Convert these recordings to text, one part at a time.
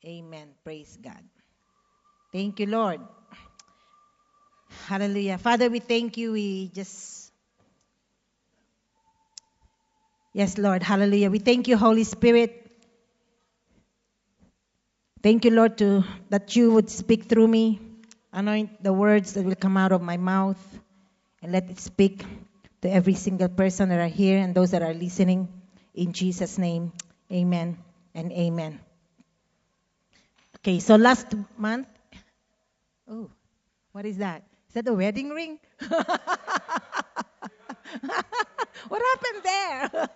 Amen. Praise God. Thank you, Lord. Hallelujah. Father, we thank you. Yes, Lord. Hallelujah. We thank you, Holy Spirit. Thank you, Lord, that you would speak through me. Anoint the words that will come out of my mouth and let it speak to every single person that are here and those that are listening. In Jesus' name, amen and amen. Okay, so last month, oh, what is that? Is that a wedding ring? What happened there?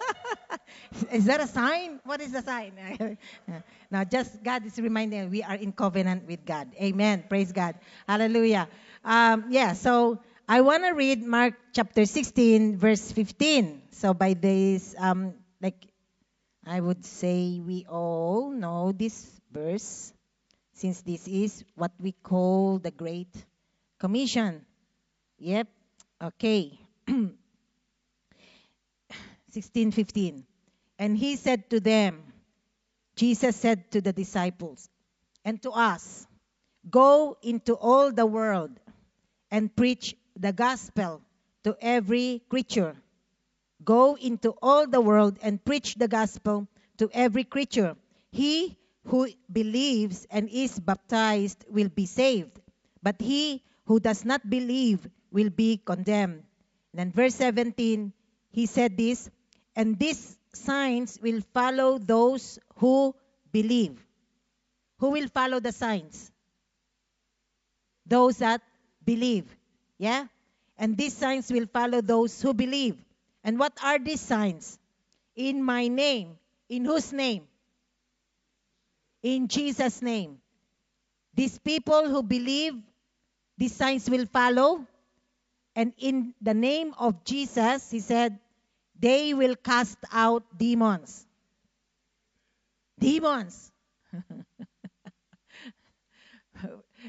Is that a sign? What is the sign? Now, just God is reminding we are in covenant with God. Amen. Praise God. Hallelujah. So I want to read Mark chapter 16, verse 15. So by this, I would say we all know this verse, since this is what we call the Great Commission. Yep. Okay. 16:15. And he said to them, Jesus said to the disciples and to us, go into all the world and preach the gospel to every creature. Go into all the world and preach the gospel to every creature. He who believes and is baptized will be saved, but he who does not believe will be condemned. And then verse 17, he said this, and these signs will follow those who believe. Who will follow the signs? Those that believe. Yeah? And these signs will follow those who believe. And what are these signs? In my name. In whose name? In Jesus' name. These people who believe, these signs will follow. And in the name of Jesus, he said, they will cast out demons. Demons.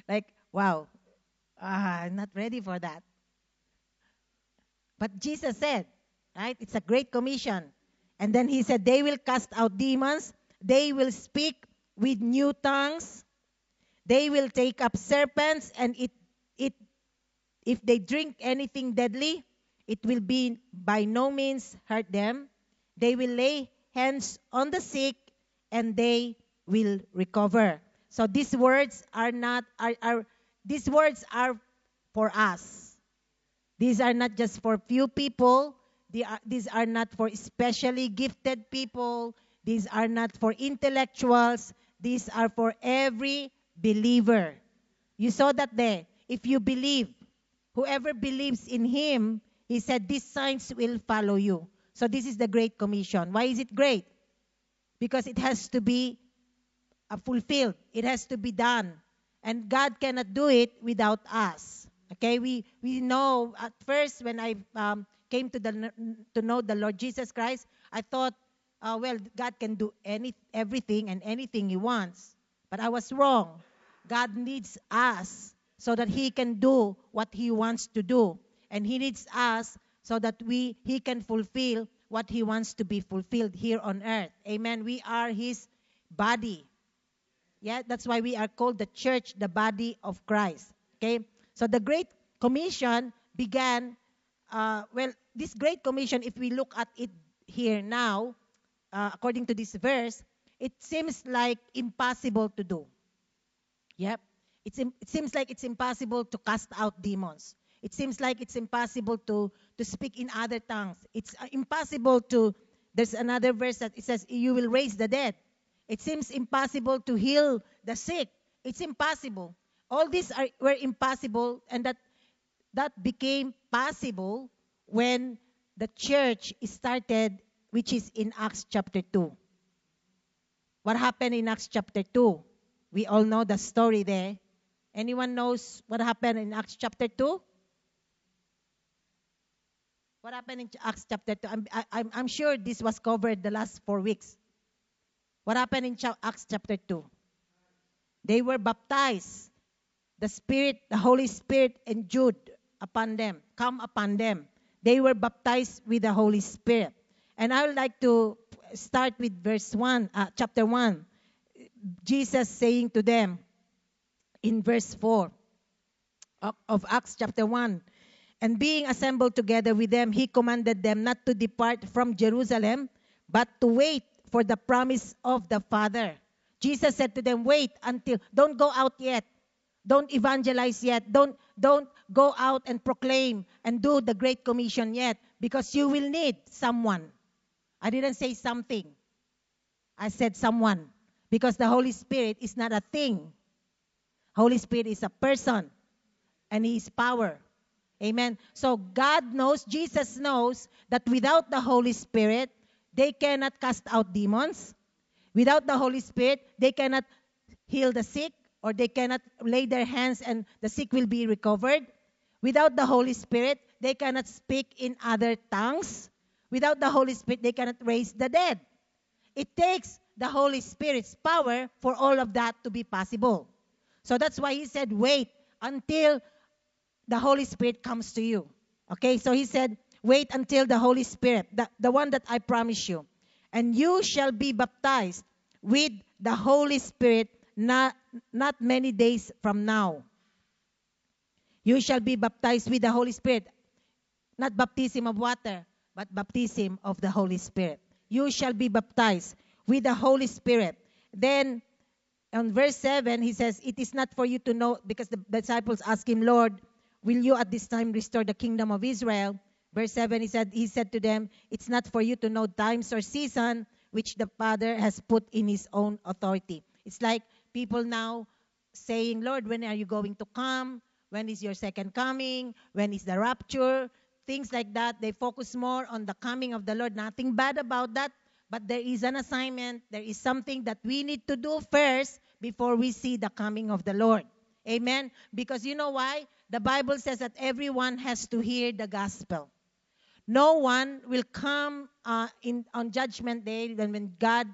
Like, wow. I'm not ready for that. But Jesus said, right? It's a great commission. And then he said, they will cast out demons. They will speak with new tongues. They will take up serpents, and if they drink anything deadly, it will be by no means hurt them. They will lay hands on the sick, and they will recover. So these words are these words are for us. These are not just for few people. These are not for especially gifted people. These are not for intellectuals. These are for every believer. You saw that there. If you believe, whoever believes in him, he said, these signs will follow you. So this is the Great Commission. Why is it great? Because it has to be fulfilled. It has to be done. And God cannot do it without us. Okay, we know at first when I came to know the Lord Jesus Christ, I thought, God can do everything and anything he wants. But I was wrong. God needs us so that he can do what he wants to do. And he needs us so that he can fulfill what he wants to be fulfilled here on earth. Amen. We are his body. Yeah, that's why we are called the church, the body of Christ. Okay? So the Great Commission began, this Great Commission, if we look at it here now, according to this verse, it seems like impossible to do. Yep. It seems like it's impossible to cast out demons. It seems like it's impossible to speak in other tongues. It's impossible there's another verse that it says, you will raise the dead. It seems impossible to heal the sick. It's impossible. All these were impossible, and that became possible when the church started, which is in Acts chapter 2. What happened in Acts chapter 2? We all know the story there. Anyone knows what happened in Acts chapter 2? What happened in Acts chapter 2? I'm sure this was covered the last 4 weeks. What happened in Acts chapter 2? They were baptized. The Holy Spirit endued upon them, come upon them. They were baptized with the Holy Spirit. And I would like to start with verse 1, chapter 1. Jesus saying to them in verse 4 of Acts chapter 1, and being assembled together with them, he commanded them not to depart from Jerusalem, but to wait for the promise of the Father. Jesus said to them, wait until, don't go out yet. Don't evangelize yet. Don't go out and proclaim and do the Great Commission yet, because you will need someone. I didn't say something. I said someone, because the Holy Spirit is not a thing. Holy Spirit is a person, and He is power. Amen. So God knows, Jesus knows that without the Holy Spirit, they cannot cast out demons. Without the Holy Spirit, they cannot heal the sick, or they cannot lay their hands and the sick will be recovered. Without the Holy Spirit, they cannot speak in other tongues. Without the Holy Spirit, they cannot raise the dead. It takes the Holy Spirit's power for all of that to be possible. So that's why He said, wait until the Holy Spirit comes to you. Okay, so He said, wait until the Holy Spirit, the one that I promise you. And you shall be baptized with the Holy Spirit not many days from now. You shall be baptized with the Holy Spirit. Not baptism of water, but baptism of the Holy Spirit. You shall be baptized with the Holy Spirit. Then, on verse 7, He says, it is not for you to know, because the disciples asked Him, Lord, will you at this time restore the kingdom of Israel? Verse 7, He said to them, it's not for you to know times or season which the Father has put in His own authority. It's like people now saying, Lord, when are you going to come? When is your second coming? When is the rapture? Things like that. They focus more on the coming of the Lord. Nothing bad about that. But there is an assignment. There is something that we need to do first before we see the coming of the Lord. Amen? Because you know why? The Bible says that everyone has to hear the gospel. No one will come on Judgment Day when God,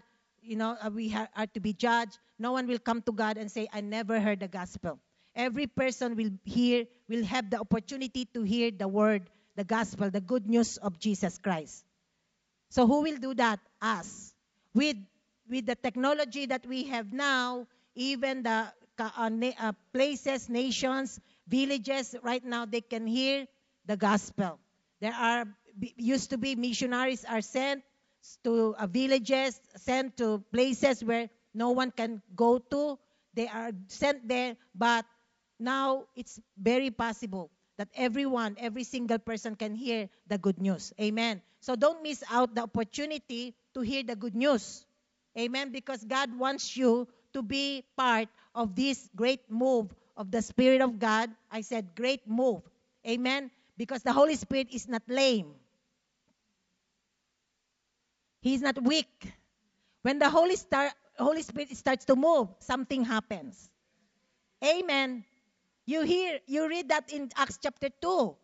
we are to be judged. No one will come to God and say, I never heard the gospel. Every person will have the opportunity to hear the word, the gospel, the good news of Jesus Christ. So who will do that? Us. With the technology that we have now, even the places, nations, villages, right now, they can hear the gospel. Used to be missionaries are sent to villages, sent to places where no one can go to. They are sent there, but now it's very possible that every single person can hear the good news. Amen. So don't miss out the opportunity to hear the good news. Amen. Because God wants you to be part of this great move of the Spirit of God. I said great move. Amen. Because the Holy Spirit is not lame. He is not weak. When the Holy Spirit starts to move, something happens. Amen. You read that in Acts chapter 2.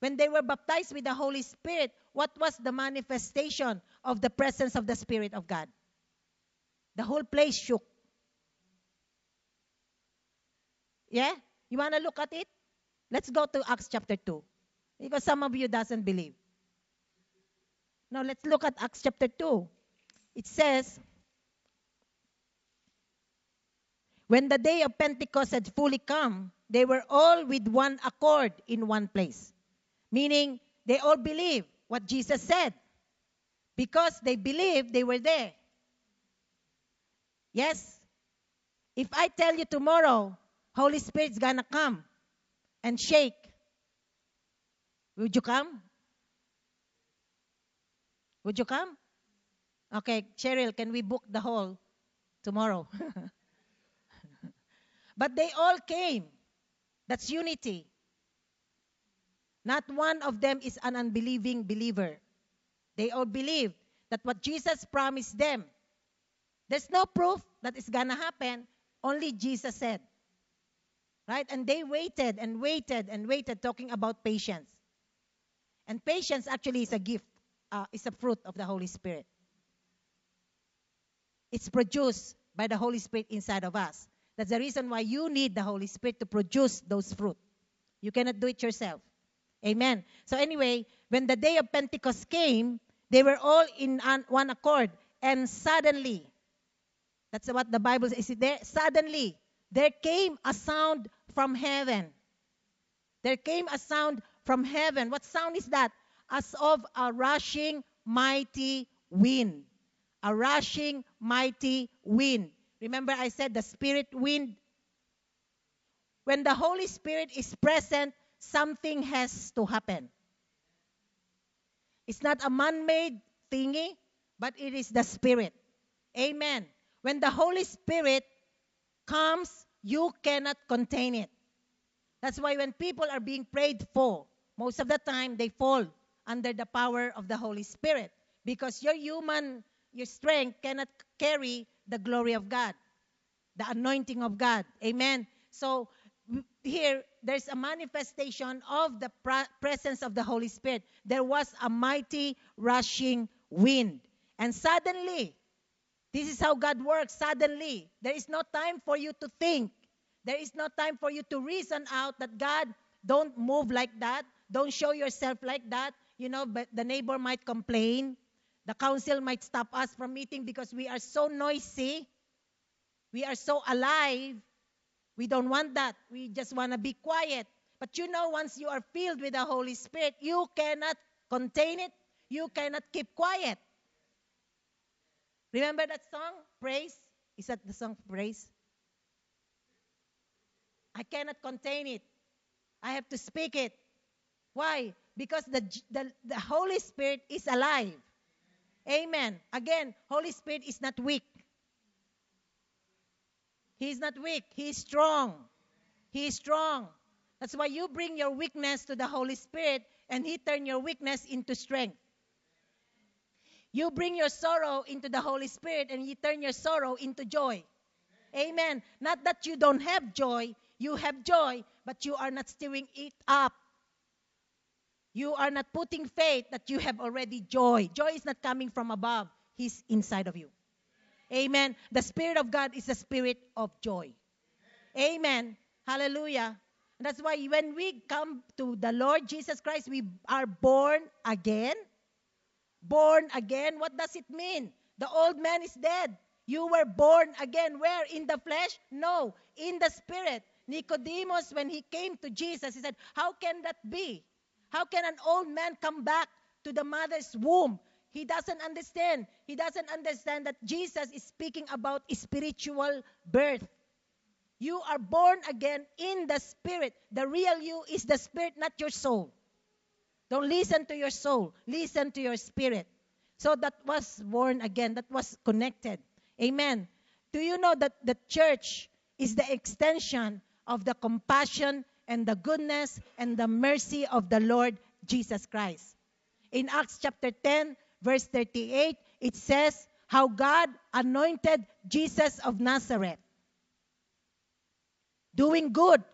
When they were baptized with the Holy Spirit, what was the manifestation of the presence of the Spirit of God? The whole place shook. Yeah? You want to look at it? Let's go to Acts chapter 2. Because some of you doesn't believe. Now let's look at Acts chapter 2. It says, when the day of Pentecost had fully come, they were all with one accord in one place. Meaning, they all believed what Jesus said. Because they believed, they were there. Yes? If I tell you tomorrow, Holy Spirit's gonna come and shake, would you come? Would you come? Okay, Cheryl, can we book the hall tomorrow? But they all came. That's unity. Not one of them is an unbelieving believer. They all believe that what Jesus promised them, there's no proof that it's gonna happen. Only Jesus said. Right? And they waited and waited and waited, talking about patience. And patience actually is a gift. It's a fruit of the Holy Spirit. It's produced by the Holy Spirit inside of us. That's the reason why you need the Holy Spirit to produce those fruit. You cannot do it yourself. Amen. So anyway, when the day of Pentecost came, they were all in one accord. And suddenly, That's what the Bible says. There, suddenly, there came a sound from heaven. There came a sound from heaven. What sound is that? As of a rushing mighty wind. A rushing mighty wind. Remember I said the spirit wind? When the Holy Spirit is present, something has to happen. It's not a man-made thingy, but it is the Spirit. Amen. When the Holy Spirit comes, you cannot contain it. That's why when people are being prayed for, most of the time they fall under the power of the Holy Spirit, because your strength cannot carry the glory of God, the anointing of God. Amen. So here, there's a manifestation of the presence of the Holy Spirit. There was a mighty rushing wind. And suddenly, this is how God works. Suddenly, there is no time for you to think. There is no time for you to reason out that God, don't move like that. Don't show yourself like that. But the neighbor might complain. The council might stop us from meeting because we are so noisy. We are so alive. We don't want that. We just want to be quiet. But once you are filled with the Holy Spirit, you cannot contain it. You cannot keep quiet. Remember that song, Praise? Is that the song, Praise? I cannot contain it. I have to speak it. Why? Because the Holy Spirit is alive. Amen. Again, Holy Spirit is not weak. He is not weak. He is strong. He is strong. That's why you bring your weakness to the Holy Spirit and He turn your weakness into strength. You bring your sorrow into the Holy Spirit and He turn your sorrow into joy. Amen. Not that you don't have joy. You have joy, but you are not stirring it up. You are not putting faith that you have already joy. Joy is not coming from above. He's inside of you. Amen. The Spirit of God is the Spirit of joy. Amen. Hallelujah. And that's why when we come to the Lord Jesus Christ, we are born again. Born again. What does it mean? The old man is dead. You were born again. Where? In the flesh? No. In the Spirit. Nicodemus, when he came to Jesus, he said, how can that be? How can an old man come back to the mother's womb? He doesn't understand. He doesn't understand that Jesus is speaking about spiritual birth. You are born again in the Spirit. The real you is the Spirit, not your soul. Don't listen to your soul. Listen to your spirit. So that was born again. That was connected. Amen. Do you know that the church is the extension of the compassion and the goodness and the mercy of the Lord Jesus Christ? In Acts chapter 10, verse 38, it says how God anointed Jesus of Nazareth, doing good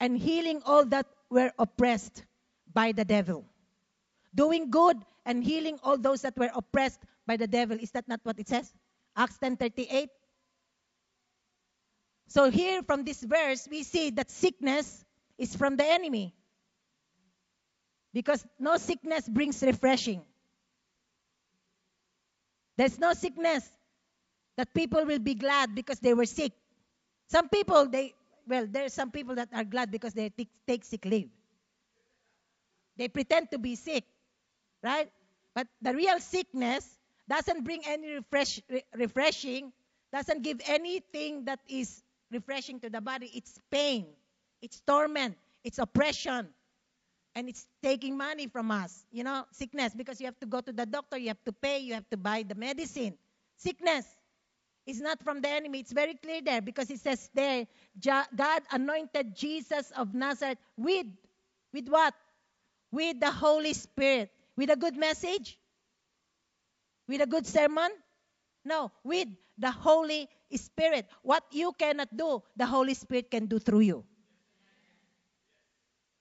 and healing all that were oppressed by the devil. Doing good and healing all those that were oppressed by the devil. Is that not what it says? Acts 10:38. So here from this verse, we see that sickness is from the enemy. Because no sickness brings refreshing. There's no sickness that people will be glad because they were sick. Some people, there's some people that are glad because they take sick leave. They pretend to be sick, right? But the real sickness doesn't bring any refreshing, doesn't give anything that is refreshing to the body. It's pain, it's torment, it's oppression, and it's taking money from us. Sickness, because you have to go to the doctor, you have to pay, you have to buy the medicine. Sickness is not from the enemy. It's very clear there because it says there, God anointed Jesus of Nazareth with what? With the Holy Spirit. With a good message? With a good sermon? No, with the Holy Spirit. What you cannot do, the Holy Spirit can do through you.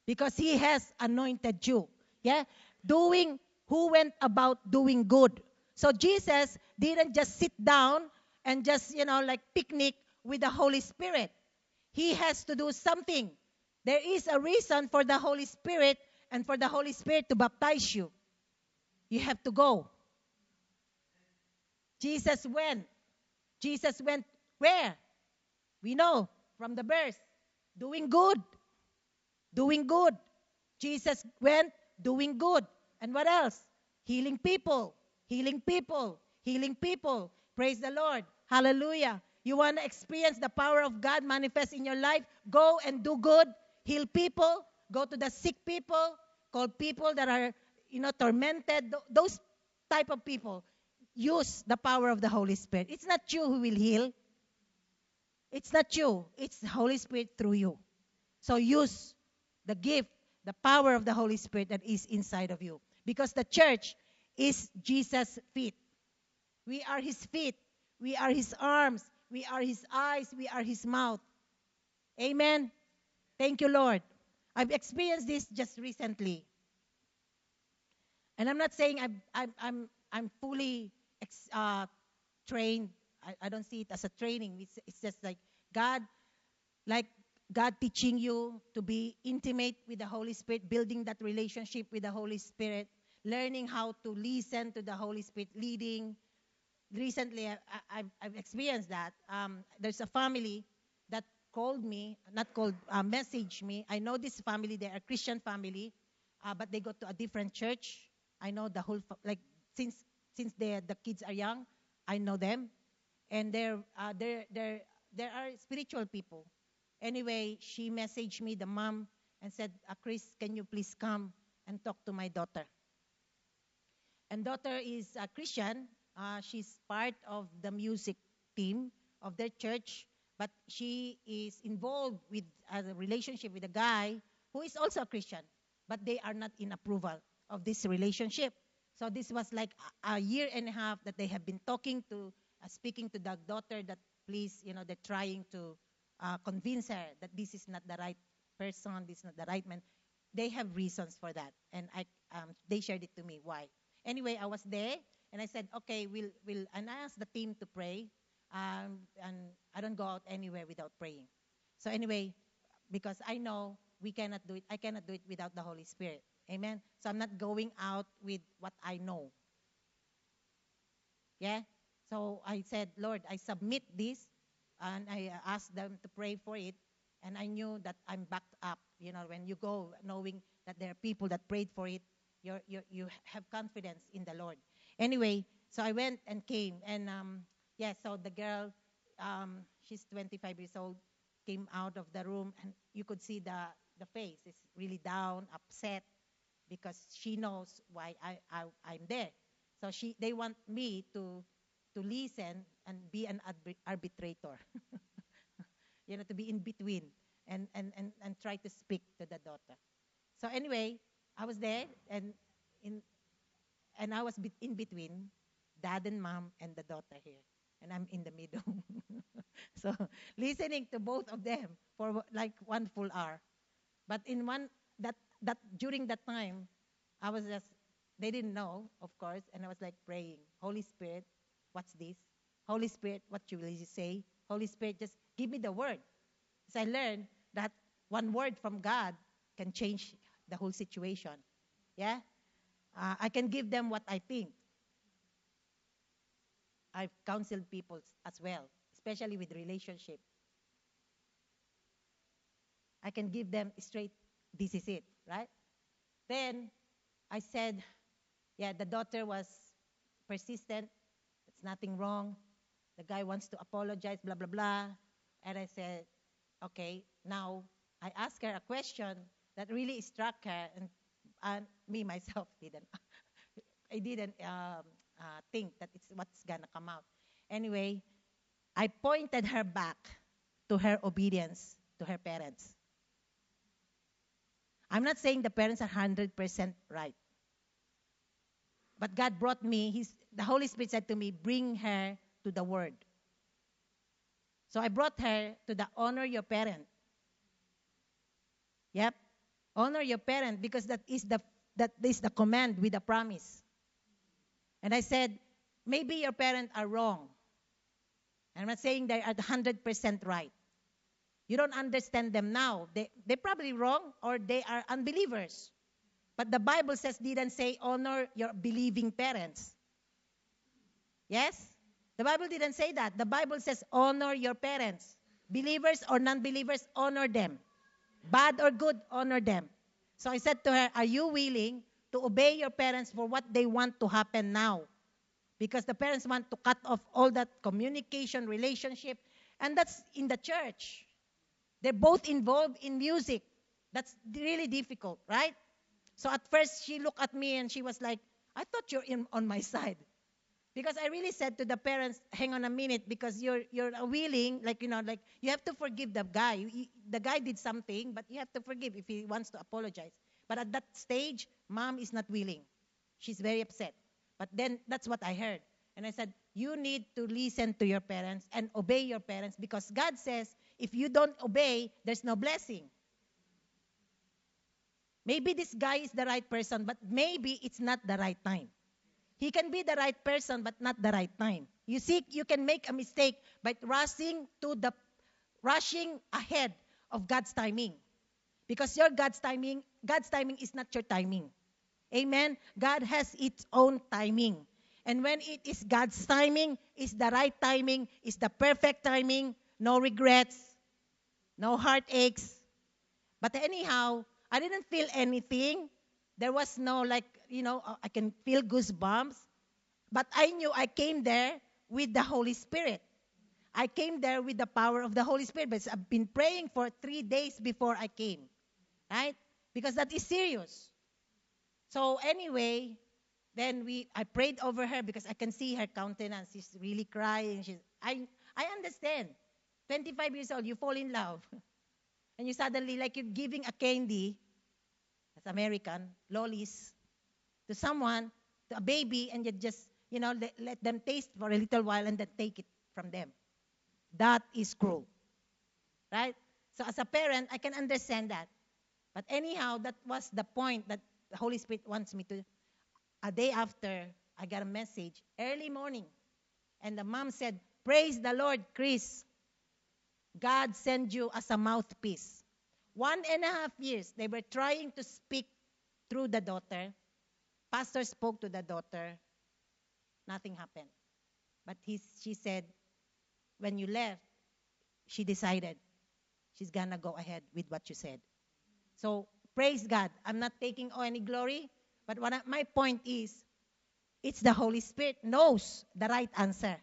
Because He has anointed you. Yeah? Who went about doing good. So Jesus didn't just sit down and just, picnic with the Holy Spirit. He has to do something. There is a reason for the Holy Spirit and for the Holy Spirit to baptize you. You have to go. Jesus went. Jesus went where? We know from the verse. Doing good. Doing good. Jesus went doing good. And what else? Healing people. Healing people. Healing people. Praise the Lord. Hallelujah. You want to experience the power of God manifest in your life? Go and do good. Heal people. Go to the sick people. Call people that are, tormented. Those type of people. Use the power of the Holy Spirit. It's not you who will heal. It's not you. It's the Holy Spirit through you. So use the gift, the power of the Holy Spirit that is inside of you. Because the church is Jesus' feet. We are His feet. We are His arms. We are His eyes. We are His mouth. Amen. Thank you, Lord. I've experienced this just recently. And I'm not saying I'm fully trained. I don't see it as a training. It's just like God teaching you to be intimate with the Holy Spirit, building that relationship with the Holy Spirit, learning how to listen to the Holy Spirit leading. Recently, I've experienced that. There's a family that messaged me. I know this family. They are a Christian family, but they go to a different church. I know the whole, since the kids are young, I know them. And they are spiritual people. Anyway, she messaged me, the mom, and said, Chris, can you please come and talk to my daughter? And daughter is a Christian. She's part of the music team of their church, but she is involved with a relationship with a guy who is also a Christian, but they are not in approval of this relationship. So this was like a year and a half that they have been speaking to the daughter that please, they're trying to convince her that this is not the right person, this is not the right man. They have reasons for that, and they shared it to me why. Anyway, I was there, and I said, okay, and I asked the team to pray, and I don't go out anywhere without praying. So anyway, because I know we cannot do it, I cannot do it without the Holy Spirit. Amen. So I'm not going out with what I know. Yeah. So I said, Lord, I submit this, and I asked them to pray for it, and I knew that I'm backed up. When you go knowing that there are people that prayed for it, you have confidence in the Lord. Anyway, so I went and came, and so the girl, she's 25 years old, came out of the room, and you could see the face is really down, upset, because she knows why I'm there. So they want me to listen and be an arbitrator, to be in between and try to speak to the daughter. So anyway, I was there, and I was in between dad and mom and the daughter here, and I'm in the middle. So listening to both of them for like 1 full hour. But in that during that time, I was just, they didn't know, of course, and I was like praying, Holy Spirit, what's this? Holy Spirit, what will you say? Holy Spirit, just give me the word. Because I learned that one word from God can change the whole situation. Yeah? I can give them what I think. I've counseled people as well, especially with relationship. I can give them straight, this is it, right? Then I said, the daughter was persistent. It's nothing wrong. The guy wants to apologize, blah, blah, blah. And I said, okay, now I asked her a question that really struck her, and me, myself, didn't. I didn't think that it's what's going to come out. Anyway, I pointed her back to her obedience to her parents. I'm not saying the parents are 100% right. But God brought me, the Holy Spirit said to me, bring her to the Word. So I brought her to the honor your parent. Yep. Honor your parent, because that is the command with the promise. And I said, maybe your parents are wrong. I'm not saying they are 100% right. You don't understand them now. They're probably wrong, or they are unbelievers. But the Bible didn't say honor your believing parents. Yes? The Bible didn't say that. The Bible says honor your parents. Believers or non-believers, honor them. Bad or good, honor them. So I said to her, are you willing to obey your parents for what they want to happen now? Because the parents want to cut off all that communication, relationship, and that's in the church. They're both involved in music. That's really difficult, right? So at first, she looked at me and she was like, I thought you're on my side. Because I really said to the parents, hang on a minute, because you're willing, like you have to forgive the guy. The guy did something, but you have to forgive if he wants to apologize. But at that stage, mom is not willing. She's very upset. But then that's what I heard. And I said, you need to listen to your parents and obey your parents, because God says, if you don't obey, there's no blessing. Maybe this guy is the right person, but maybe it's not the right time. He can be the right person, but not the right time. You see, you can make a mistake by rushing ahead of God's timing. Because your God's timing is not your timing. Amen? God has its own timing. And when it is God's timing, it's the right timing, it's the perfect timing, no regrets, no heartaches. But anyhow, I didn't feel anything. There was no I can feel goosebumps. But I knew I came there with the Holy Spirit. I came there with the power of the Holy Spirit. But I've been praying for 3 days before I came. Right? Because that is serious. So anyway, then I prayed over her because I can see her countenance. She's really crying. I understand. 25 years old, you fall in love. And you suddenly, like you're giving a candy, that's American, lollies, to someone, to a baby, and you just, let them taste for a little while and then take it from them. That is cruel. Right? So as a parent, I can understand that. But anyhow, that was the point that the Holy Spirit wants me to. A day after, I got a message, early morning. And the mom said, praise the Lord, Chris. God sent you as a mouthpiece. 1.5 years, they were trying to speak through the daughter. Pastor spoke to the daughter. Nothing happened. But she said, when you left, she decided she's going to go ahead with what you said. So, praise God. I'm not taking any glory. But my point is, it's the Holy Spirit knows the right answer.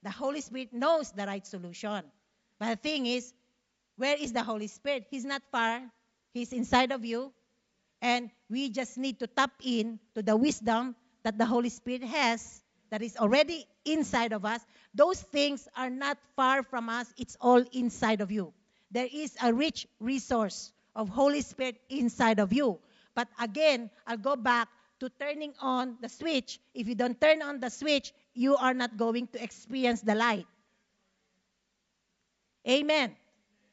The Holy Spirit knows the right solution. But the thing is, where is the Holy Spirit? He's not far. He's inside of you. And we just need to tap in to the wisdom that the Holy Spirit has, that is already inside of us. Those things are not far from us. It's all inside of you. There is a rich resource of Holy Spirit inside of you. But again, I'll go back to turning on the switch. If you don't turn on the switch, you are not going to experience the light. Amen.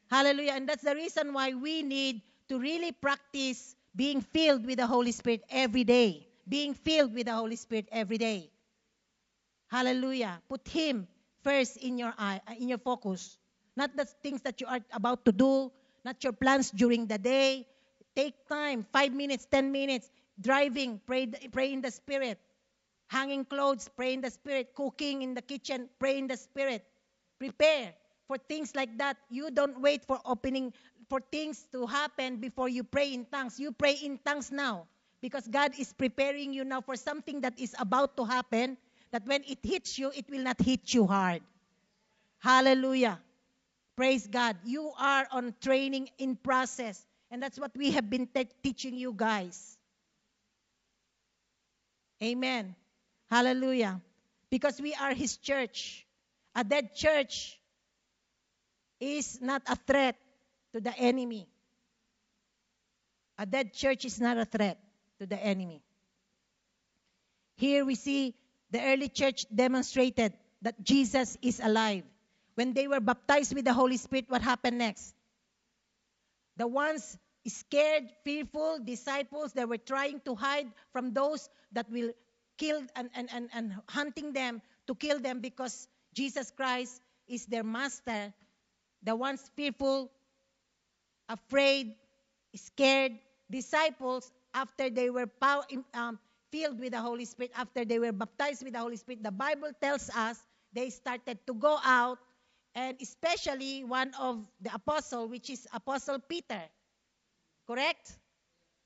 Hallelujah. And that's the reason why we need to really practice being filled with the Holy Spirit every day. Being filled with the Holy Spirit every day. Hallelujah. Put Him first in your focus. Not the things that you are about to do, not your plans during the day. Take time, 5 minutes, 10 minutes, driving, pray in the Spirit. Hanging clothes, pray in the Spirit. Cooking in the kitchen, pray in the Spirit. Prepare for things like that. You don't wait for things to happen before you pray in tongues. You pray in tongues now, because God is preparing you now for something that is about to happen, that when it hits you, it will not hit you hard. Hallelujah. Praise God. You are on training in process. And that's what we have been teaching you guys. Amen. Hallelujah. Because we are His church. A dead church is not a threat to the enemy. A dead church is not a threat to the enemy. Here we see the early church demonstrated that Jesus is alive. When they were baptized with the Holy Spirit, what happened next? The ones scared, fearful disciples, they were trying to hide from those that will kill and hunting them to kill them because Jesus Christ is their master. The ones fearful, afraid, scared disciples, after they were filled with the Holy Spirit, after they were baptized with the Holy Spirit, the Bible tells us they started to go out, and especially one of the apostle, which is Apostle Peter. Correct?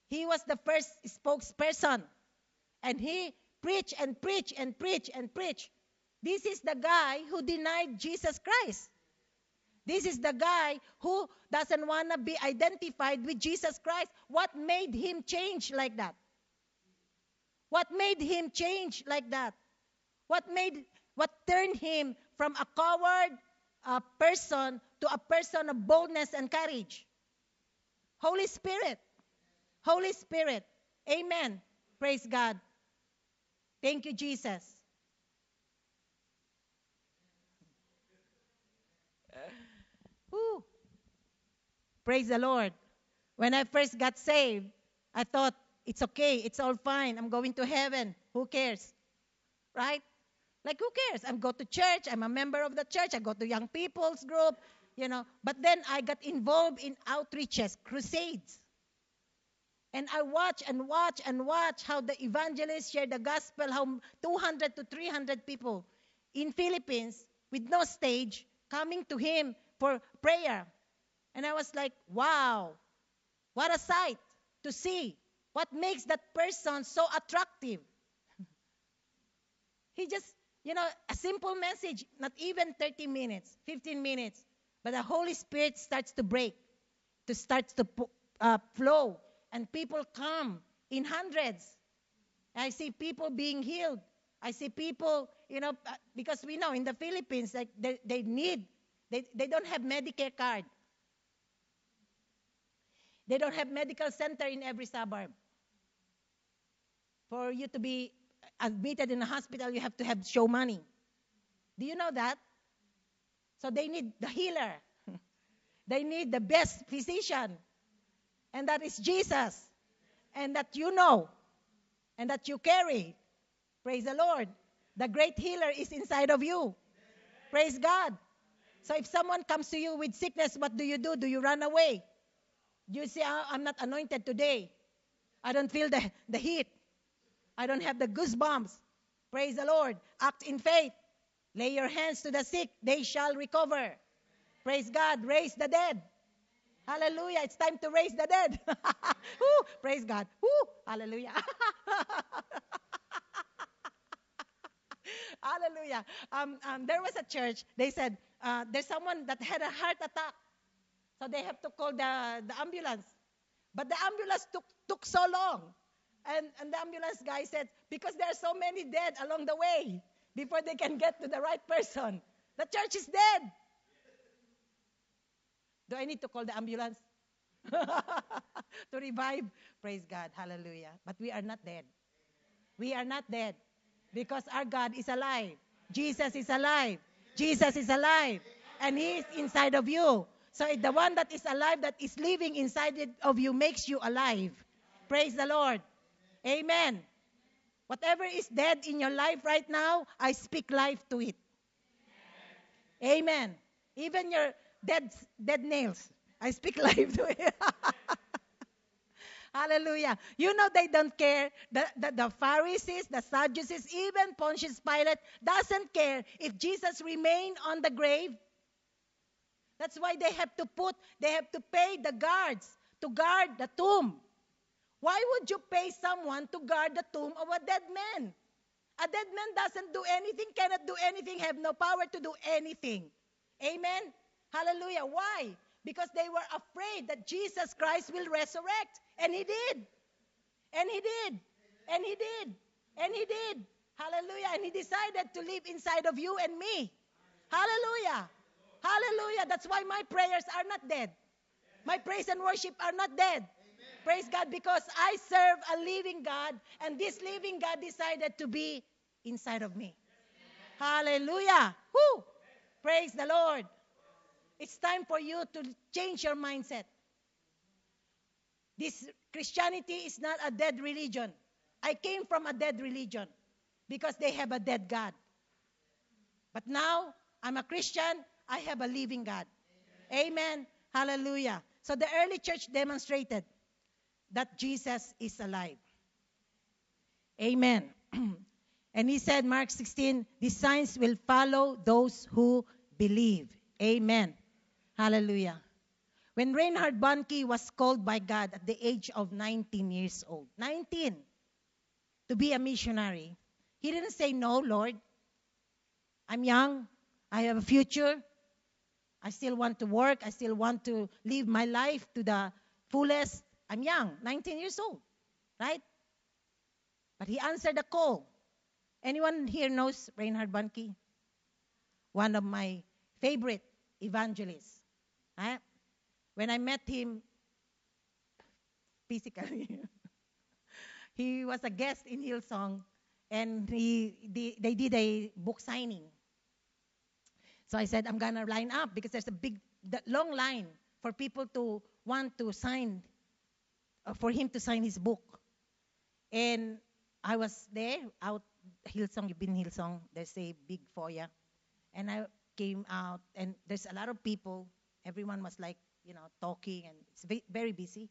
He was the first spokesperson. And he preached and preached and preached and preached. This is the guy who denied Jesus Christ. This is the guy who doesn't want to be identified with Jesus Christ. What made him change like that? What made him change like that? What turned him from a coward person to a person of boldness and courage? Holy Spirit. Holy Spirit. Amen. Praise God. Thank you, Jesus. Whew. Praise the Lord. When I first got saved, I thought, it's okay, it's all fine. I'm going to heaven. Who cares? Right? Like, who cares? I go to church. I'm a member of the church. I go to young people's group, But then I got involved in outreaches, crusades. And I watch and watch and watch how the evangelists share the gospel, how 200 to 300 people in Philippines with no stage coming to him for prayer. And I was like, wow, what a sight to see. What makes that person so attractive? He just, a simple message, not even 30 minutes, 15 minutes. But the Holy Spirit starts to break, starts to flow. And people come in hundreds. I see people being healed. I see people, because we know in the Philippines, like they don't have Medicare card. They don't have medical center in every suburb. For you to be admitted in a hospital, you have to show money. Do you know that? So they need the healer. They need the best physician. And that is Jesus. And that you know. And that you carry. Praise the Lord. The great healer is inside of you. Praise God. So if someone comes to you with sickness, what do? Do you run away? Do you say, I'm not anointed today. I don't feel the heat. I don't have the goosebumps. Praise the Lord. Act in faith. Lay your hands to the sick. They shall recover. Praise God. Raise the dead. Hallelujah. It's time to raise the dead. Woo, praise God. Woo, hallelujah. Hallelujah. There was a church. They said, there's someone that had a heart attack. So they have to call the ambulance. But the ambulance took so long. And the ambulance guy said, because there are so many dead along the way before they can get to the right person. The church is dead. Do I need to call the ambulance? To revive? Praise God. Hallelujah. But we are not dead. We are not dead. Because our God is alive. Jesus is alive. Jesus is alive. And He is inside of you. So the one that is alive, that is living inside of you, makes you alive. Praise the Lord. Amen. Whatever is dead in your life right now, I speak life to it. Amen. Even your dead nails, I speak life to it. Hallelujah. You know they don't care. The Pharisees, the Sadducees, even Pontius Pilate doesn't care if Jesus remained on the grave. That's why they have to pay the guards to guard the tomb. Why would you pay someone to guard the tomb of a dead man? A dead man doesn't do anything, cannot do anything, have no power to do anything. Amen? Hallelujah. Why? Because they were afraid that Jesus Christ will resurrect. And He did. And He did. And He did. And He did. Hallelujah. And He decided to live inside of you and me. Hallelujah. Hallelujah. That's why my prayers are not dead. My praise and worship are not dead. Praise God, because I serve a living God, and this living God decided to be inside of me. Hallelujah. Woo! Praise the Lord. It's time for you to change your mindset. This Christianity is not a dead religion. I came from a dead religion because they have a dead God. But now, I'm a Christian, I have a living God. Amen. Hallelujah. So the early church demonstrated that Jesus is alive. Amen. And he said, Mark 16, these signs will follow those who believe. Amen. Hallelujah. When Reinhard Bonnke was called by God at the age of 19 years old, 19, to be a missionary, he didn't say, no, Lord, I'm young, I have a future, I still want to work, I still want to live my life to the fullest. I'm young, 19 years old, right? But he answered the call. Anyone here knows Reinhard Bonnke? One of my favorite evangelists. Right? When I met him physically, he was a guest in Hillsong, and they did a book signing. So I said, I'm going to line up because there's long line for people to want to sign, for him to sign his book. And I was there, out Hillsong, you've been Hillsong, there's a big foyer. And I came out, and there's a lot of people. Everyone was like, talking, and it's very busy.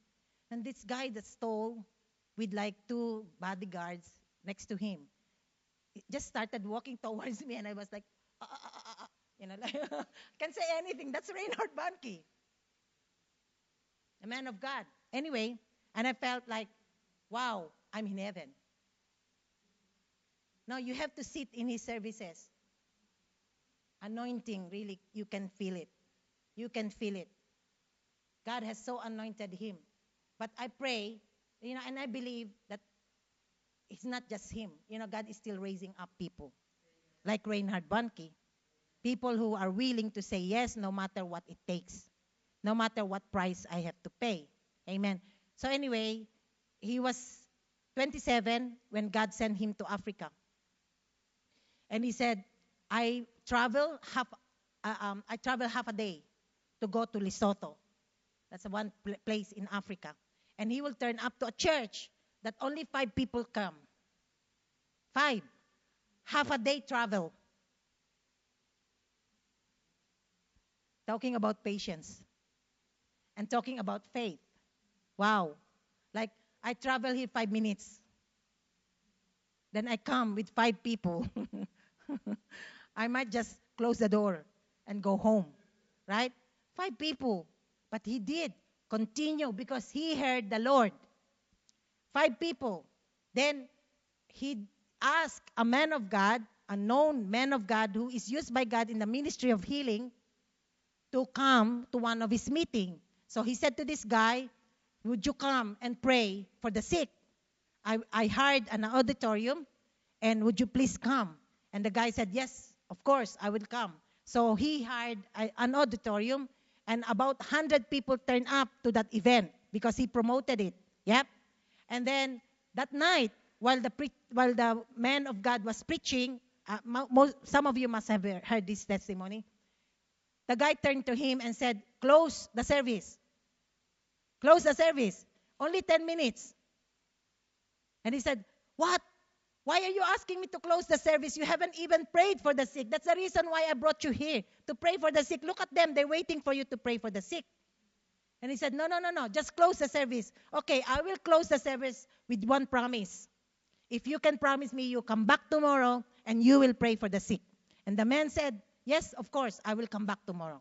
And this guy that's tall, with like 2 bodyguards next to him, just started walking towards me, and I was like, like, can't say anything. That's Reinhard Bonnke, a man of God. Anyway, and I felt like, wow, I'm in heaven. Now you have to sit in his services. Anointing, really, you can feel it. You can feel it. God has so anointed him. But I pray, and I believe that it's not just him. God is still raising up people like Reinhard Bonnke. People who are willing to say yes no matter what it takes. No matter what price I have to pay. Amen. So anyway, he was 27 when God sent him to Africa. And he said, I travel half a day to go to Lesotho. That's one place in Africa. And he will turn up to a church that only 5 people come. 5. Half a day travel. Talking about patience. And talking about faith. Wow. Like, I travel here 5 minutes. Then I come with 5 people. I might just close the door and go home. Right? 5 people. But he did continue because he heard the Lord. 5 people. Then he asked a man of God, a known man of God who is used by God in the ministry of healing, to come to one of his meetings. So he said to this guy, would you come and pray for the sick? I hired an auditorium, and would you please come? And the guy said, yes, of course, I will come. So he hired an auditorium, and about 100 people turned up to that event because he promoted it. Yep. And then that night, while the man of God was preaching, some of you must have heard this testimony. The guy turned to him and said, close the service. Close the service. Only 10 minutes. And he said, what? Why are you asking me to close the service? You haven't even prayed for the sick. That's the reason why I brought you here, to pray for the sick. Look at them. They're waiting for you to pray for the sick. And he said, no. Just close the service. Okay, I will close the service with one promise. If you can promise me you come back tomorrow and you will pray for the sick. And the man said, yes, of course, I will come back tomorrow.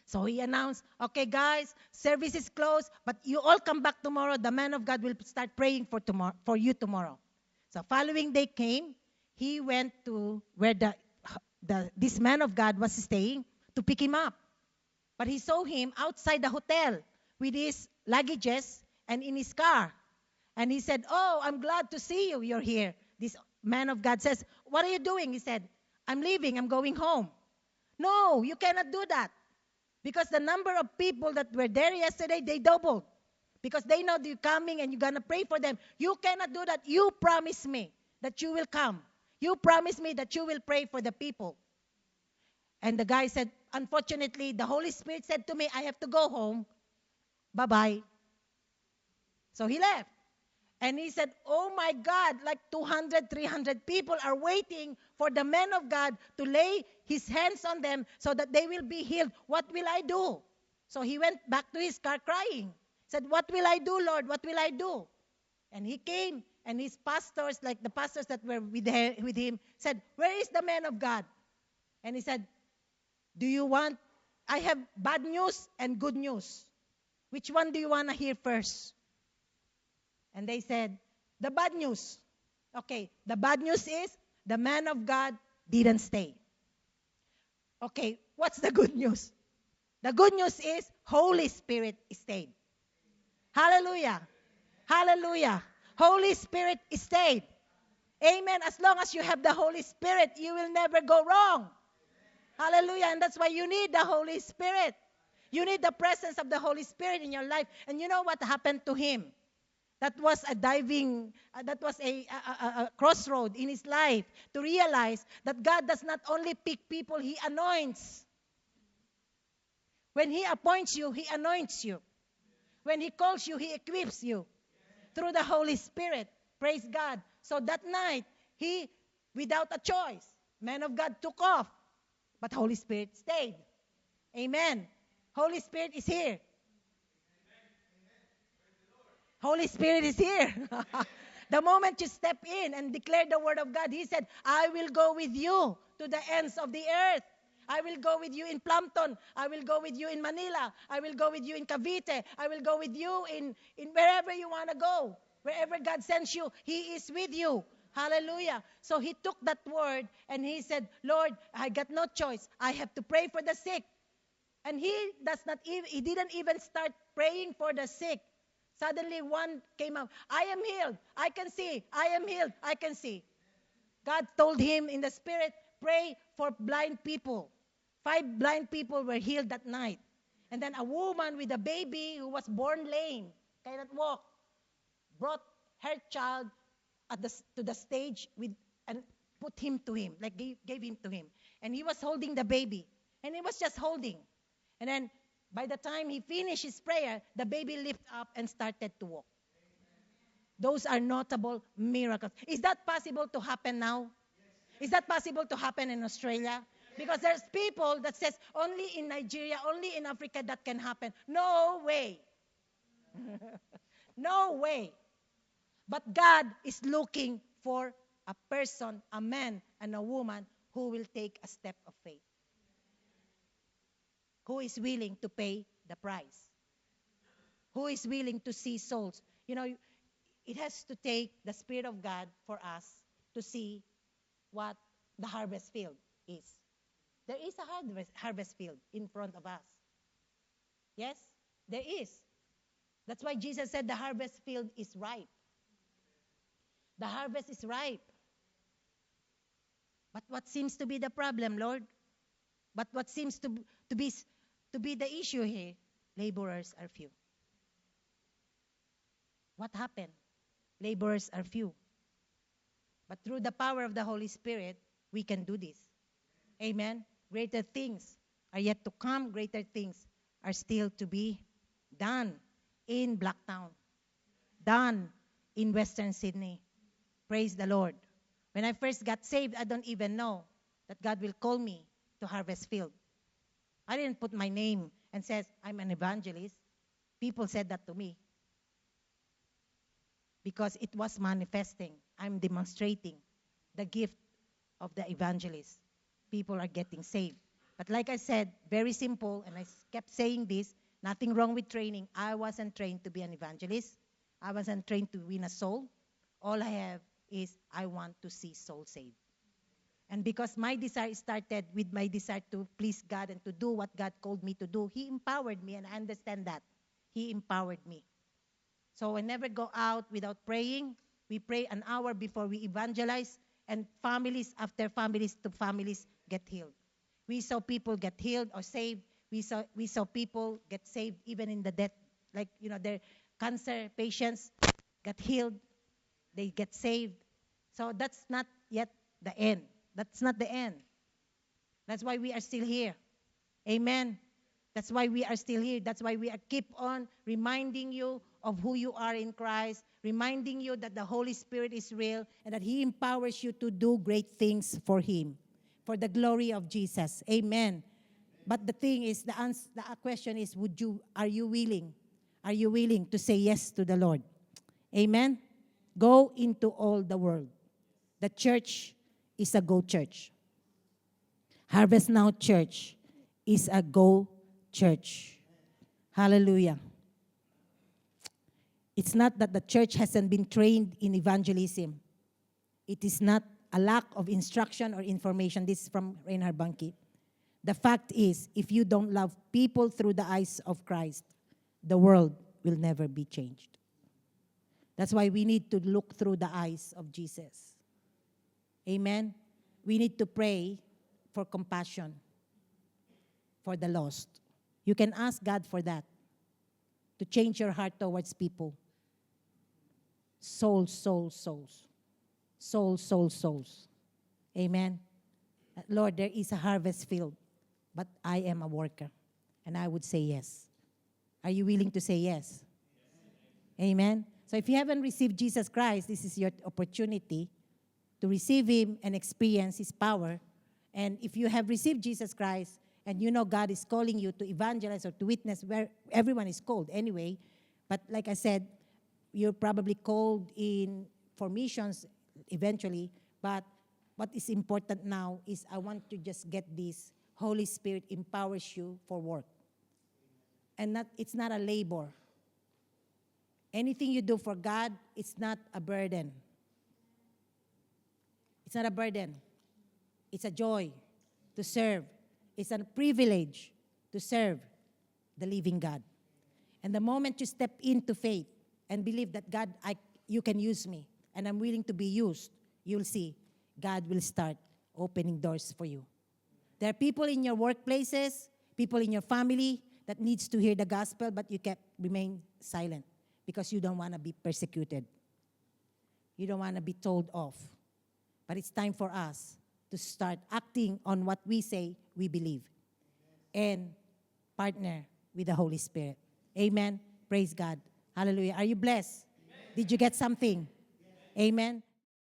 So he announced, okay, guys, service is closed, but you all come back tomorrow. The man of God will start praying for you tomorrow. So following day came, he went to where this man of God was staying to pick him up. But he saw him outside the hotel with his luggages and in his car. And he said, oh, I'm glad to see you. You're here. This man of God says, what are you doing? He said, I'm leaving. I'm going home. No, you cannot do that. Because the number of people that were there yesterday, they doubled. Because they know you're coming and you're going to pray for them. You cannot do that. You promise me that you will come. You promise me that you will pray for the people. And the guy said, unfortunately, the Holy Spirit said to me, I have to go home. Bye-bye. So he left. And he said, oh my God, like 200, 300 people are waiting for the man of God to lay his hands on them so that they will be healed. What will I do? So he went back to his car crying. Said, what will I do, Lord? What will I do? And he came, and his pastors, like the pastors that were with him, said, "Where is the man of God?" And he said, "Do you want, I have bad news and good news. Which one do you want to hear first?" And they said, "The bad news." Okay, the bad news is the man of God didn't stay. Okay, what's the good news? The good news is Holy Spirit stayed. Hallelujah. Hallelujah. Holy Spirit stayed. Amen. As long as you have the Holy Spirit, you will never go wrong. Hallelujah. And that's why you need the Holy Spirit. You need the presence of the Holy Spirit in your life. And you know what happened to him? That was a that was a crossroad in his life to realize that God does not only pick people, He anoints. When He appoints you, He anoints you. When He calls you, He equips you through the Holy Spirit. Praise God. So that night, he, without a choice, man of God took off, but Holy Spirit stayed. Amen. Holy Spirit is here. Holy Spirit is here. The moment you step in and declare the word of God, He said, "I will go with you to the ends of the earth. I will go with you in Plumpton. I will go with you in Manila. I will go with you in Cavite. I will go with you in wherever you want to go. Wherever God sends you, He is with you." Hallelujah. So he took that word and he said, "Lord, I got no choice. I have to pray for the sick." And he didn't even start praying for the sick. Suddenly one came up, "I am healed. I can see. I am healed. I can see." God told him in the spirit, "Pray for blind people." 5 blind people were healed that night. And then a woman with a baby who was born lame, cannot walk, brought her child to the stage and put him to him, like gave him to him. And he was holding the baby. And he was just holding. And then by the time he finished his prayer, the baby lifted up and started to walk. Those are notable miracles. Is that possible to happen now? Is that possible to happen in Australia? Because there's people that says only in Nigeria, only in Africa that can happen. No way. No way. But God is looking for a person, a man and a woman who will take a step of faith. Who is willing to pay the price? Who is willing to see souls? You know, it has to take the Spirit of God for us to see what the harvest field is. There is a harvest field in front of us. Yes, there is. That's why Jesus said the harvest field is ripe. The harvest is ripe. But what seems to be the problem, Lord? But what seems to be the issue here? Laborers are few. What happened? Laborers are few. But through the power of the Holy Spirit, we can do this. Amen. Greater things are yet to come. Greater things are still to be done in Blacktown, done in Western Sydney. Praise the Lord. When I first got saved, I don't even know that God will call me to Harvest Field. I didn't put my name and says I'm an evangelist. People said that to me. Because it was manifesting. I'm demonstrating the gift of the evangelist. People are getting saved. But like I said, very simple, and I kept saying this, nothing wrong with training. I wasn't trained to be an evangelist. I wasn't trained to win a soul. All I have is I want to see souls saved. And because my desire started with my desire to please God and to do what God called me to do, He empowered me, and I understand that. He empowered me. So I never go out without praying. We pray an hour before we evangelize, and families after families to families get healed. We saw people get healed or saved. We saw people get saved even in the death. Like, their cancer patients got healed. They get saved. So that's not yet the end. That's not the end. That's why we are still here. Amen. That's why we are still here. That's why we keep on reminding you of who you are in Christ, reminding you that the Holy Spirit is real and that He empowers you to do great things for Him, for the glory of Jesus. Amen. But the thing is, the question is, are you willing? Are you willing to say yes to the Lord? Amen. Go into all the world. The church is a go church. Harvest Now Church is a go church. Hallelujah. It's not that the church hasn't been trained in evangelism. It is not a lack of instruction or information. This is from Reinhard Bonnke. The fact is, if you don't love people through the eyes of Christ, the world will never be changed. That's why we need to look through the eyes of Jesus. Amen? We need to pray for compassion for the lost. You can ask God for that, to change your heart towards people. Souls, souls, souls. Souls, souls, souls. Amen? Lord, there is a harvest field, but I am a worker. And I would say yes. Are you willing to say yes? Amen? So if you haven't received Jesus Christ, this is your opportunity to receive Him and experience His power. And if you have received Jesus Christ and you know God is calling you to evangelize or to witness, where everyone is called anyway, but like I said, you're probably called for missions eventually, but what is important now is I want to just get this. Holy Spirit empowers you for work. And it's not a labor. Anything you do for God, it's not a burden. It's not a burden. It's a joy to serve. It's a privilege to serve the living God. And the moment you step into faith and believe that God, you can use me, and I'm willing to be used, you'll see God will start opening doors for you. There are people in your workplaces, people in your family that needs to hear the gospel, but you can remain silent because you don't want to be persecuted. You don't want to be told off. But it's time for us to start acting on what we say we believe and partner with the Holy Spirit. Amen. Praise God. Hallelujah. Are you blessed? Amen. Did you get something? Yes. Amen.